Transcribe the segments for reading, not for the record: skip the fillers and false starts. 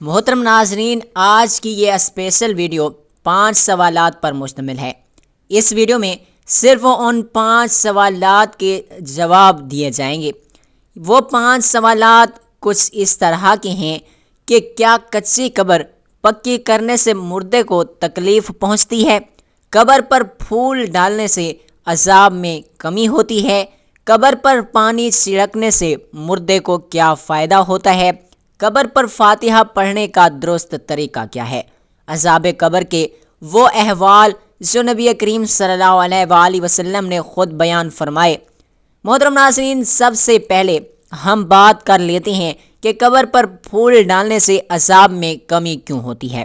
محترم ناظرین، آج کی یہ اسپیشل ویڈیو 5 سوالات پر مشتمل ہے۔ اس ویڈیو میں صرف ان 5 سوالات کے جواب دیے جائیں گے۔ وہ 5 سوالات کچھ اس طرح کے ہیں کہ کیا کچی قبر پکی کرنے سے مردے کو تکلیف پہنچتی ہے؟ قبر پر پھول ڈالنے سے عذاب میں کمی ہوتی ہے؟ قبر پر پانی چھڑکنے سے مردے کو کیا فائدہ ہوتا ہے؟ قبر پر فاتحہ پڑھنے کا درست طریقہ کیا ہے؟ عذاب قبر کے وہ احوال جو نبی کریم صلی اللہ علیہ وآلہ وسلم نے خود بیان فرمائے۔ محترم ناظرین، سب سے پہلے ہم بات کر لیتے ہیں کہ قبر پر پھول ڈالنے سے عذاب میں کمی کیوں ہوتی ہے۔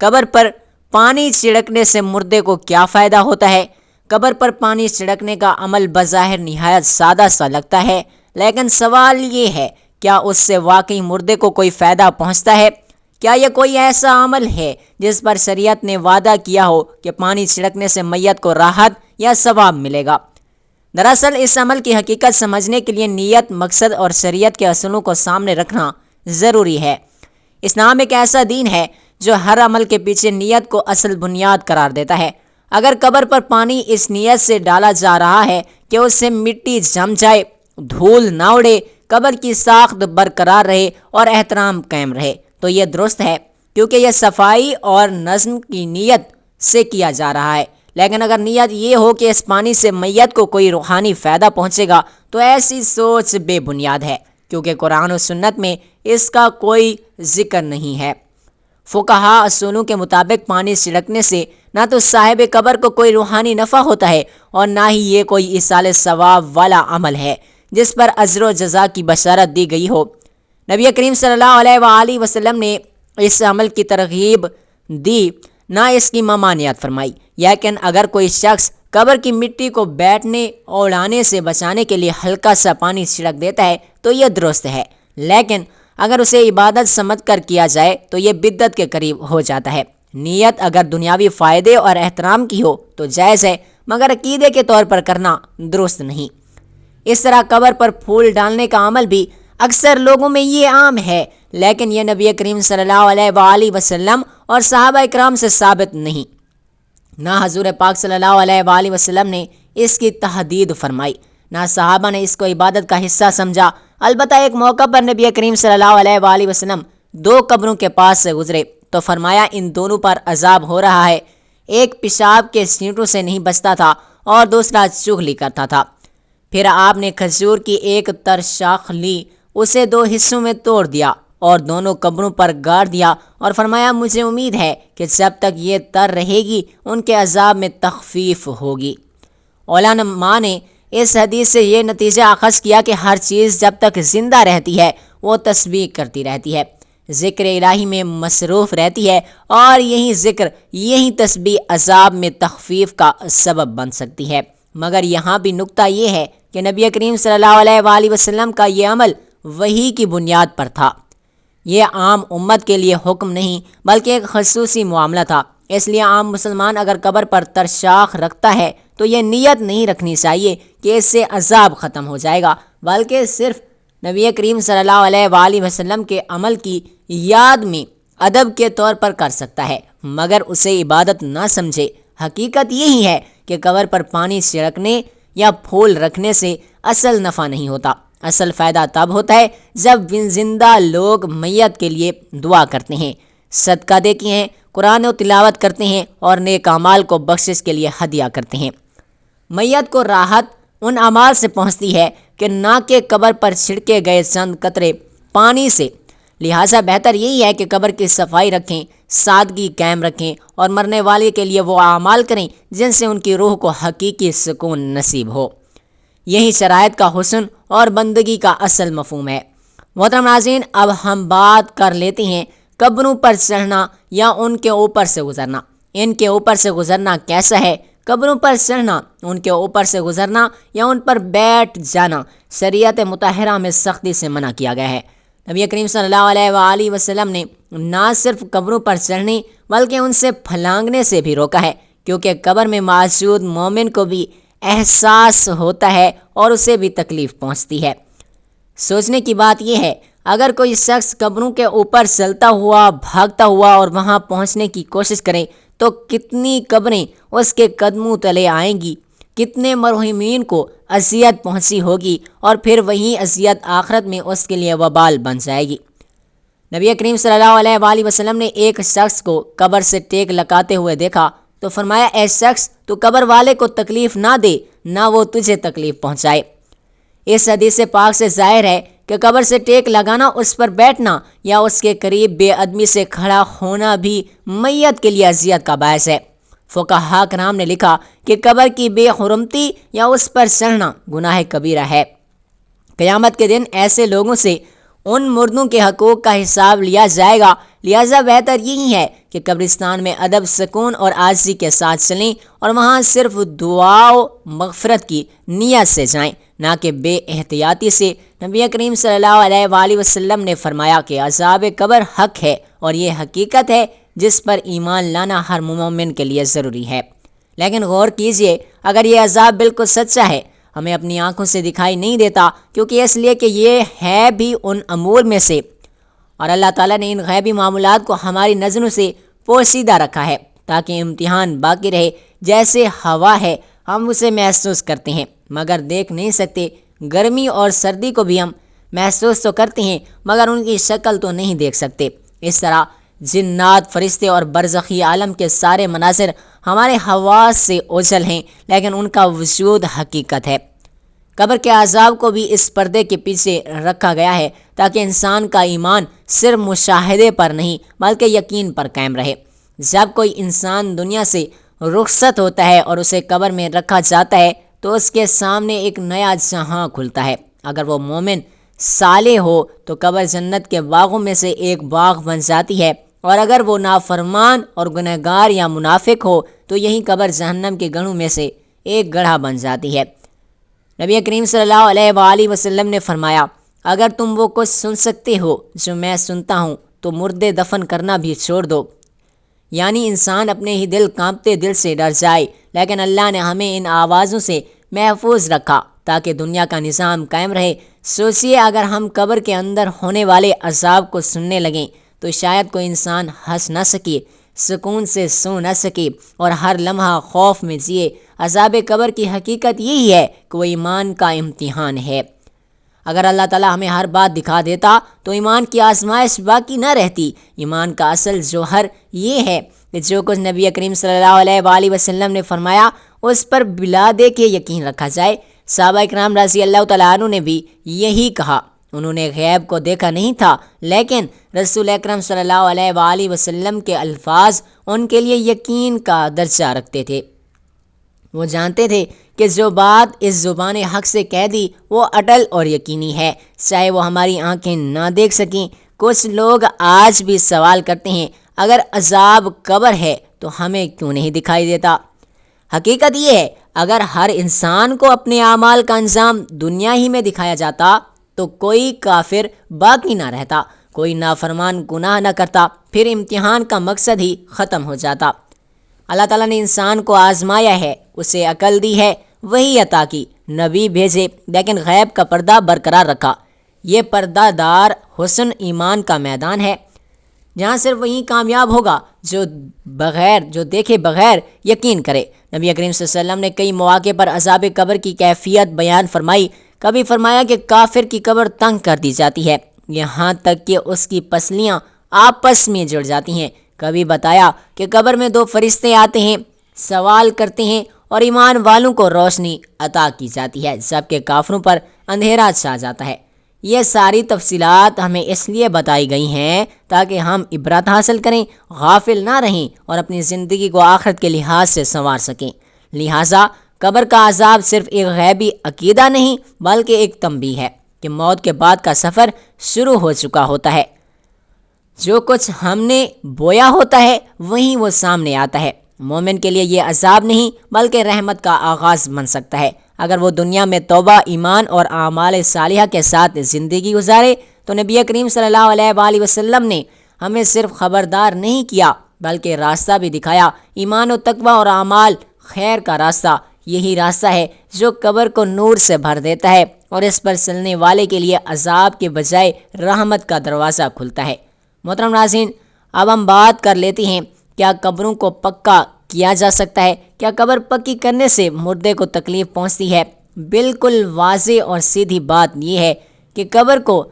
قبر پر پانی چھڑکنے سے مردے کو کیا فائدہ ہوتا ہے؟ قبر پر پانی چھڑکنے کا عمل بظاہر نہایت سادہ سا لگتا ہے، لیکن سوال یہ ہے، کیا اس سے واقعی مردے کو کوئی فائدہ پہنچتا ہے؟ کیا یہ کوئی ایسا عمل ہے جس پر شریعت نے وعدہ کیا ہو کہ پانی چھڑکنے سے میت کو راحت یا ثواب ملے گا؟ دراصل اس عمل کی حقیقت سمجھنے کے لیے نیت، مقصد اور شریعت کے اصولوں کو سامنے رکھنا ضروری ہے۔ اسلام ایک ایسا دین ہے جو ہر عمل کے پیچھے نیت کو اصل بنیاد قرار دیتا ہے۔ اگر قبر پر پانی اس نیت سے ڈالا جا رہا ہے کہ اس سے مٹی جم جائے، دھول نہ اڑے، قبر کی ساخت برقرار رہے اور احترام قائم رہے، تو یہ درست ہے، کیونکہ یہ صفائی اور نظم کی نیت سے کیا جا رہا ہے۔ لیکن اگر نیت یہ ہو کہ اس پانی سے میت کو کوئی روحانی فائدہ پہنچے گا، تو ایسی سوچ بے بنیاد ہے، کیونکہ قرآن و سنت میں اس کا کوئی ذکر نہیں ہے۔ فقہا اصولوں کے مطابق پانی چھڑکنے سے نہ تو صاحب قبر کو کوئی روحانی نفع ہوتا ہے اور نہ ہی یہ کوئی ایصال ثواب والا عمل ہے جس پر اجر و جزا کی بشارت دی گئی ہو۔ نبی کریم صلی اللہ علیہ وآلہ وسلم نے اس عمل کی ترغیب دی، نہ اس کی ممانعت فرمائی۔ لیکن اگر کوئی شخص قبر کی مٹی کو بیٹھنے اور اڑانے سے بچانے کے لیے ہلکا سا پانی چھڑک دیتا ہے تو یہ درست ہے، لیکن اگر اسے عبادت سمجھ کر کیا جائے تو یہ بدعت کے قریب ہو جاتا ہے۔ نیت اگر دنیاوی فائدے اور احترام کی ہو تو جائز ہے، مگر عقیدے کے طور پر کرنا درست نہیں۔ اس طرح قبر پر پھول ڈالنے کا عمل بھی اکثر لوگوں میں یہ عام ہے، لیکن یہ نبی کریم صلی اللہ علیہ وآلہ وسلم اور صحابہ اکرام سے ثابت نہیں۔ نہ حضور پاک صلی اللہ علیہ وآلہ وسلم نے اس کی تحدید فرمائی، نہ صحابہ نے اس کو عبادت کا حصہ سمجھا۔ البتہ ایک موقع پر نبی کریم صلی اللہ علیہ وآلہ وسلم 2 قبروں کے پاس سے گزرے تو فرمایا، ان دونوں پر عذاب ہو رہا ہے۔ ایک پیشاب کے چھینٹوں سے نہیں بچتا تھا اور دوسرا چغلی کرتا تھا۔ پھر آپ نے کھجور کی ایک تر شاخ لی، اسے 2 حصوں میں توڑ دیا اور دونوں قبروں پر گاڑ دیا اور فرمایا، مجھے امید ہے کہ جب تک یہ تر رہے گی ان کے عذاب میں تخفیف ہوگی۔ علماء نے اس حدیث سے یہ نتیجہ اخذ کیا کہ ہر چیز جب تک زندہ رہتی ہے وہ تسبیح کرتی رہتی ہے، ذکر الہی میں مصروف رہتی ہے، اور یہی ذکر، یہی تسبیح عذاب میں تخفیف کا سبب بن سکتی ہے۔ مگر یہاں بھی نکتہ یہ ہے کہ نبی کریم صلی اللہ علیہ وآلہ وسلم کا یہ عمل وحی کی بنیاد پر تھا۔ یہ عام امت کے لیے حکم نہیں بلکہ ایک خصوصی معاملہ تھا۔ اس لیے عام مسلمان اگر قبر پر ترشاخ رکھتا ہے تو یہ نیت نہیں رکھنی چاہیے کہ اس سے عذاب ختم ہو جائے گا، بلکہ صرف نبی کریم صلی اللہ علیہ وآلہ وسلم کے عمل کی یاد میں ادب کے طور پر کر سکتا ہے، مگر اسے عبادت نہ سمجھے۔ حقیقت یہی ہے کہ قبر پر پانی چھڑکنے یا پھول رکھنے سے اصل نفع نہیں ہوتا۔ اصل فائدہ تب ہوتا ہے جب زندہ لوگ میت کے لیے دعا کرتے ہیں، صدقہ دیتے ہیں، قرآن و تلاوت کرتے ہیں اور نیک اعمال کو بخشش کے لیے ہدیہ کرتے ہیں۔ میت کو راحت ان اعمال سے پہنچتی ہے کہ نہ کہ قبر پر چھڑکے گئے چند قطرے پانی سے۔ لہٰذا بہتر یہی ہے کہ قبر کی صفائی رکھیں، سادگی قائم رکھیں اور مرنے والے کے لیے وہ اعمال کریں جن سے ان کی روح کو حقیقی سکون نصیب ہو۔ یہی شرائط کا حسن اور بندگی کا اصل مفہوم ہے۔ محترم ناظرین، اب ہم بات کر لیتے ہیں قبروں پر چڑھنا یا ان کے اوپر سے گزرنا۔ ان کے اوپر سے گزرنا کیسا ہے؟ قبروں پر چڑھنا، ان کے اوپر سے گزرنا یا ان پر بیٹھ جانا شریعت مطہرہ میں سختی سے منع کیا گیا ہے۔ نبی کریم صلی اللہ علیہ وآلہ وسلم نے نہ صرف قبروں پر چڑھنے بلکہ ان سے پھلانگنے سے بھی روکا ہے، کیونکہ قبر میں موجود مومن کو بھی احساس ہوتا ہے اور اسے بھی تکلیف پہنچتی ہے۔ سوچنے کی بات یہ ہے، اگر کوئی شخص قبروں کے اوپر چلتا ہوا بھاگتا ہوا اور وہاں پہنچنے کی کوشش کرے تو کتنی قبریں اس کے قدموں تلے آئیں گی، کتنے مرحومین کو اذیت پہنچی ہوگی، اور پھر وہی اذیت آخرت میں اس کے لیے وبال بن جائے گی۔ نبی کریم صلی اللہ علیہ وآلہ وسلم نے ایک شخص کو قبر سے ٹیک لگاتے ہوئے دیکھا تو فرمایا، اے شخص، تو قبر والے کو تکلیف نہ دے، نہ وہ تجھے تکلیف پہنچائے۔ اس حدیث پاک سے ظاہر ہے کہ قبر سے ٹیک لگانا، اس پر بیٹھنا یا اس کے قریب بے ادبی سے کھڑا ہونا بھی میت کے لیے اذیت کا باعث ہے۔ فقہاء کرام نے لکھا کہ قبر کی بے حرمتی یا اس پر چڑھنا گناہ کبیرہ ہے۔ قیامت کے دن ایسے لوگوں سے ان مردوں کے حقوق کا حساب لیا جائے گا، لہذا بہتر یہی ہے کہ قبرستان میں ادب، سکون اور عاجزی کے ساتھ چلیں اور وہاں صرف دعا و مغفرت کی نیت سے جائیں، نہ کہ بے احتیاطی سے۔ نبی کریم صلی اللہ علیہ وآلہ وسلم نے فرمایا کہ عذاب قبر حق ہے، اور یہ حقیقت ہے جس پر ایمان لانا ہر مومن کے لیے ضروری ہے۔ لیکن غور کیجئے، اگر یہ عذاب بالکل سچا ہے، ہمیں اپنی آنکھوں سے دکھائی نہیں دیتا، کیونکہ اس لیے کہ یہ ہے بھی ان امور میں سے، اور اللہ تعالیٰ نے ان غیبی معاملات کو ہماری نظروں سے پوشیدہ رکھا ہے تاکہ امتحان باقی رہے۔ جیسے ہوا ہے، ہم اسے محسوس کرتے ہیں مگر دیکھ نہیں سکتے، گرمی اور سردی کو بھی ہم محسوس تو کرتے ہیں مگر ان کی شکل تو نہیں دیکھ سکتے۔ اس طرح جنات، فرشتے اور برزخی عالم کے سارے مناظر ہمارے حواس سے اوجھل ہیں، لیکن ان کا وجود حقیقت ہے۔ قبر کے عذاب کو بھی اس پردے کے پیچھے رکھا گیا ہے تاکہ انسان کا ایمان صرف مشاہدے پر نہیں بلکہ یقین پر قائم رہے۔ جب کوئی انسان دنیا سے رخصت ہوتا ہے اور اسے قبر میں رکھا جاتا ہے تو اس کے سامنے ایک نیا جہاں کھلتا ہے۔ اگر وہ مومن صالح ہو تو قبر جنت کے باغوں میں سے ایک باغ بن جاتی ہے، اور اگر وہ نافرمان اور گنہگار یا منافق ہو تو یہی قبر جہنم کے گڑھوں میں سے ایک گڑھا بن جاتی ہے۔ نبی کریم صلی اللہ علیہ وآلہ وسلم نے فرمایا، اگر تم وہ کچھ سن سکتے ہو جو میں سنتا ہوں تو مردے دفن کرنا بھی چھوڑ دو۔ یعنی انسان اپنے ہی دل کانپتے دل سے ڈر جائے، لیکن اللہ نے ہمیں ان آوازوں سے محفوظ رکھا تاکہ دنیا کا نظام قائم رہے۔ سوچئے، اگر ہم قبر کے اندر ہونے والے عذاب کو سننے لگیں تو شاید کوئی انسان ہنس نہ سکے، سکون سے سو نہ سکے اور ہر لمحہ خوف میں جیے۔ عذاب قبر کی حقیقت یہی ہے کہ وہ ایمان کا امتحان ہے۔ اگر اللہ تعالیٰ ہمیں ہر بات دکھا دیتا تو ایمان کی آزمائش باقی نہ رہتی۔ ایمان کا اصل جوہر یہ ہے کہ جو کچھ نبی کریم صلی اللہ علیہ وآلہ وسلم نے فرمایا اس پر بلا دے کے یقین رکھا جائے۔ صحابہ کرام رضی اللہ تعالیٰ عنہ نے بھی یہی کہا۔ انہوں نے غیب کو دیکھا نہیں تھا، لیکن رسول اکرم صلی اللہ علیہ وآلہ وسلم کے الفاظ ان کے لیے یقین کا درجہ رکھتے تھے۔ وہ جانتے تھے کہ جو بات اس زبان حق سے کہہ دی وہ اٹل اور یقینی ہے، چاہے وہ ہماری آنکھیں نہ دیکھ سکیں۔ کچھ لوگ آج بھی سوال کرتے ہیں، اگر عذاب قبر ہے تو ہمیں کیوں نہیں دکھائی دیتا؟ حقیقت یہ ہے، اگر ہر انسان کو اپنے اعمال کا انجام دنیا ہی میں دکھایا جاتا تو کوئی کافر باقی نہ رہتا، کوئی نافرمان گناہ نہ کرتا، پھر امتحان کا مقصد ہی ختم ہو جاتا۔ اللہ تعالیٰ نے انسان کو آزمایا ہے، اسے عقل دی ہے، وہی عطا کی، نبی بھیجے، لیکن غیب کا پردہ برقرار رکھا۔ یہ پردہ دار حسن ایمان کا میدان ہے، جہاں صرف وہی کامیاب ہوگا جو دیکھے بغیر یقین کرے۔ نبی کریم صلی اللہ علیہ وسلم نے کئی مواقع پر عذاب قبر کی کیفیت بیان فرمائی۔ کبھی فرمایا کہ کافر کی قبر تنگ کر دی جاتی ہے، یہاں تک کہ اس کی پسلیاں آپس میں جڑ جاتی ہیں۔ کبھی بتایا کہ قبر میں دو فرشتے آتے ہیں، سوال کرتے ہیں اور ایمان والوں کو روشنی عطا کی جاتی ہے، جبکہ کافروں پر اندھیرا چھا جاتا ہے۔ یہ ساری تفصیلات ہمیں اس لیے بتائی گئی ہیں تاکہ ہم عبرت حاصل کریں، غافل نہ رہیں اور اپنی زندگی کو آخرت کے لحاظ سے سنوار سکیں۔ لہٰذا قبر کا عذاب صرف ایک غیبی عقیدہ نہیں بلکہ ایک تنبیہ ہے کہ موت کے بعد کا سفر شروع ہو چکا ہوتا ہے۔ جو کچھ ہم نے بویا ہوتا ہے وہیں وہ سامنے آتا ہے۔ مومن کے لیے یہ عذاب نہیں بلکہ رحمت کا آغاز بن سکتا ہے۔ اگر وہ دنیا میں توبہ، ایمان اور اعمال صالحہ کے ساتھ زندگی گزارے تو نبی کریم صلی اللہ علیہ وآلہ وسلم نے ہمیں صرف خبردار نہیں کیا بلکہ راستہ بھی دکھایا۔ ایمان و تقوی اور اعمال خیر کا راستہ یہی راستہ ہے جو قبر کو نور سے بھر دیتا ہے اور اس پر چلنے والے کے لیے عذاب کے بجائے رحمت کا دروازہ کھلتا ہے۔ محترم ناظرین، اب ہم بات کر لیتے ہیں، کیا قبروں کو پکا کیا جا سکتا ہے؟ کیا قبر پکی کرنے سے مردے کو تکلیف پہنچتی ہے؟ بالکل واضح اور سیدھی بات یہ ہے کہ قبر کو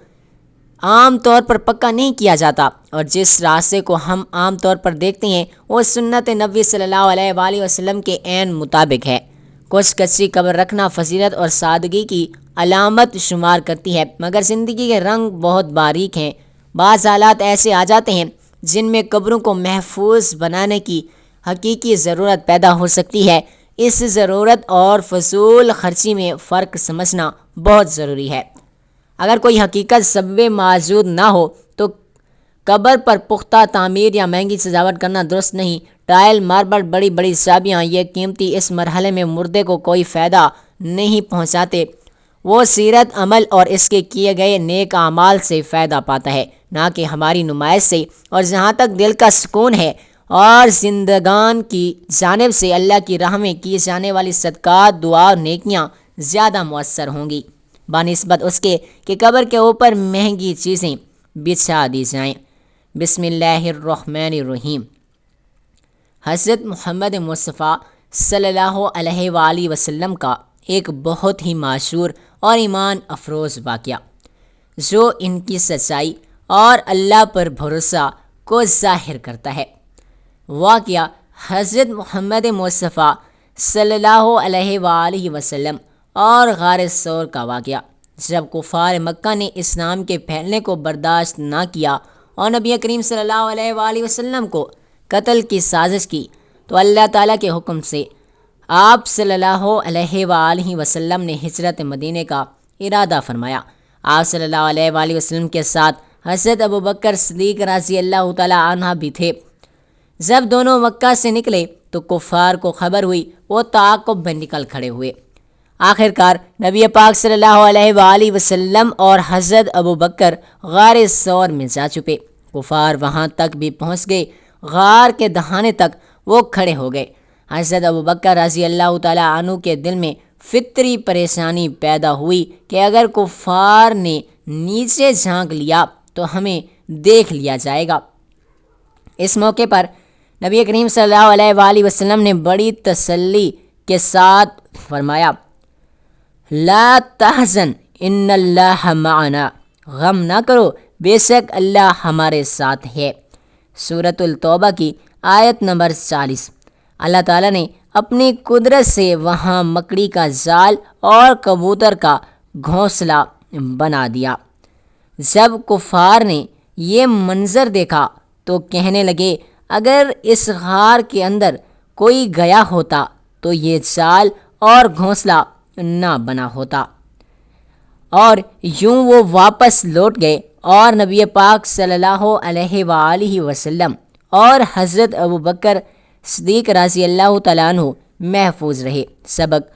عام طور پر پکا نہیں کیا جاتا، اور جس راستے کو ہم عام طور پر دیکھتے ہیں وہ سنت نبی صلی اللہ علیہ وآلہ وسلم کے عین مطابق ہے۔ کچھ کچی قبر رکھنا فضیلت اور سادگی کی علامت شمار کرتی ہے، مگر زندگی کے رنگ بہت باریک ہیں۔ بعض حالات ایسے آ جاتے ہیں جن میں قبروں کو محفوظ بنانے کی حقیقی ضرورت پیدا ہو سکتی ہے۔ اس ضرورت اور فضول خرچی میں فرق سمجھنا بہت ضروری ہے۔ اگر کوئی حقیقت سبب موجود نہ ہو تو قبر پر پختہ تعمیر یا مہنگی سجاوٹ کرنا درست نہیں۔ ٹائل، ماربل، بڑی بڑی چابیاں، یہ قیمتی اس مرحلے میں مردے کو کوئی فائدہ نہیں پہنچاتے۔ وہ سیرت عمل اور اس کے کیے گئے نیک اعمال سے فائدہ پاتا ہے، نہ کہ ہماری نمائش سے۔ اور جہاں تک دل کا سکون ہے اور زندگان کی جانب سے اللہ کی راہ میں کی جانے والی صدقات، دعا اور نیکیاں زیادہ مؤثر ہوں گی بنسبت اس کے کہ قبر کے اوپر مہنگی چیزیں بچھا دی جائیں۔ بسم اللہ الرحمن الرحیم۔ حضرت محمد مصطفیٰ صلی اللہ علیہ وآلہ وسلم کا ایک بہت ہی مشہور اور ایمان افروز واقعہ، جو ان کی سچائی اور اللہ پر بھروسہ کو ظاہر کرتا ہے۔ واقعہ حضرت محمد مصطفیٰ صلی اللہ علیہ وآلہ وسلم اور غار ثور کا واقعہ، جب کفار مکہ نے اسلام کے پھیلنے کو برداشت نہ کیا اور نبی کریم صلی اللہ علیہ وآلہ وسلم کو قتل کی سازش کی، تو اللہ تعالیٰ کے حکم سے آپ صلی اللہ علیہ وآلہ وسلم نے ہجرت مدینے کا ارادہ فرمایا۔ آپ صلی اللہ علیہ وآلہ وسلم کے ساتھ حضرت ابوبکر صدیق رضی اللہ تعالیٰ عنہ بھی تھے۔ جب دونوں مکہ سے نکلے تو کفار کو خبر ہوئی، وہ تعاقب میں نکل کھڑے ہوئے۔ آخر کار نبی پاک صلی اللہ علیہ وآلہ وسلم اور حضرت ابوبکر غار ثور میں جا چھپے۔ کفار وہاں تک بھی پہنچ گئے، غار کے دہانے تک وہ کھڑے ہو گئے۔ حضرت ابوبکر رضی اللہ تعالیٰ عنہ کے دل میں فطری پریشانی پیدا ہوئی کہ اگر کفار نے نیچے جھانک لیا تو ہمیں دیکھ لیا جائے گا۔ اس موقع پر نبی کریم صلی اللہ علیہ وآلہ وسلم نے بڑی تسلی کے ساتھ فرمایا، لا تحزن ان اللہ معنا، غم نہ کرو، بے شک اللہ ہمارے ساتھ ہے۔ سورۃ التوبہ کی آیت نمبر 40۔ اللہ تعالیٰ نے اپنی قدرت سے وہاں مکڑی کا جال اور کبوتر کا گھونسلہ بنا دیا۔ جب کفار نے یہ منظر دیکھا تو کہنے لگے، اگر اس غار کے اندر کوئی گیا ہوتا تو یہ جال اور گھونسلہ نہ بنا ہوتا۔ اور یوں وہ واپس لوٹ گئے اور نبی پاک صلی اللہ علیہ وآلہ وسلم اور حضرت ابوبکر صدیق رضی اللہ تعالیٰ عنہ محفوظ رہے۔ سبق: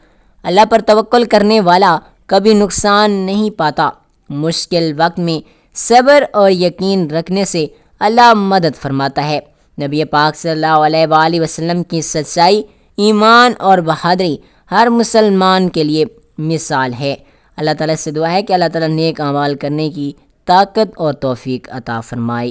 اللہ پر توکل کرنے والا کبھی نقصان نہیں پاتا۔ مشکل وقت میں صبر اور یقین رکھنے سے اللہ مدد فرماتا ہے۔ نبی پاک صلی اللہ علیہ وآلہ وسلم کی سچائی، ایمان اور بہادری ہر مسلمان کے لیے مثال ہے۔ اللہ تعالیٰ سے دعا ہے کہ اللہ تعالیٰ نیک اعمال کرنے کی طاقت اور توفیق عطا فرمائے۔